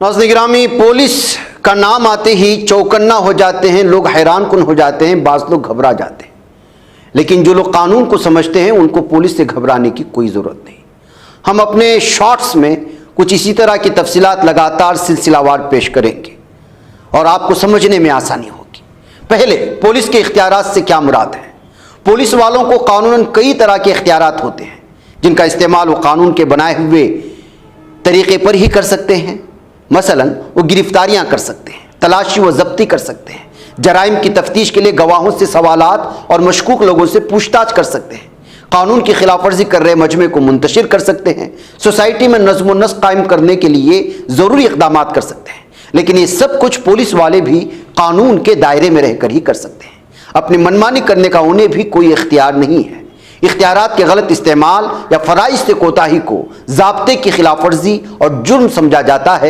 नाज़रीन गिरामी, पुलिस का नाम आते ही चौकन्ना हो जाते हैं लोग, हैरान कुन हो जाते हैं, बाज़ लोग घबरा जाते हैं। लेकिन जो लोग कानून को समझते हैं उनको पुलिस से घबराने की कोई ज़रूरत नहीं। हम अपने शॉर्ट्स में कुछ इसी तरह की तफसीलात लगातार सिलसिलावार पेश करेंगे और आपको समझने में आसानी होगी। पहले, पुलिस के इख्तियारात से क्या मुराद है। पुलिस वालों को कानूनन कई तरह के इख्तियारात होते हैं जिनका इस्तेमाल वो कानून के बनाए हुए तरीके पर ही कर सकते हैं। मसलन वो गिरफ्तारियां कर सकते हैं, तलाशी व जब्ती कर सकते हैं, जराइम की तफ्तीश के लिए गवाहों से सवालात और मशकूक लोगों से पूछताछ कर सकते हैं, कानून की खिलाफ वर्जी कर रहे मजमे को मुंतशिर कर सकते हैं, सोसाइटी में नज़्म व नस्क़ कायम करने के लिए ज़रूरी इक़दाम कर सकते हैं। लेकिन ये सब कुछ पुलिस वाले भी कानून के दायरे में रहकर ही कर सकते हैं। अपनी मनमानी करने का उन्हें भी कोई इख्तियार नहीं है। इख्तियारात के गलत इस्तेमाल या फ़राइज़ से कोताही को ज़ाब्ते की खिलाफ वर्जी और जुर्म समझा जाता है।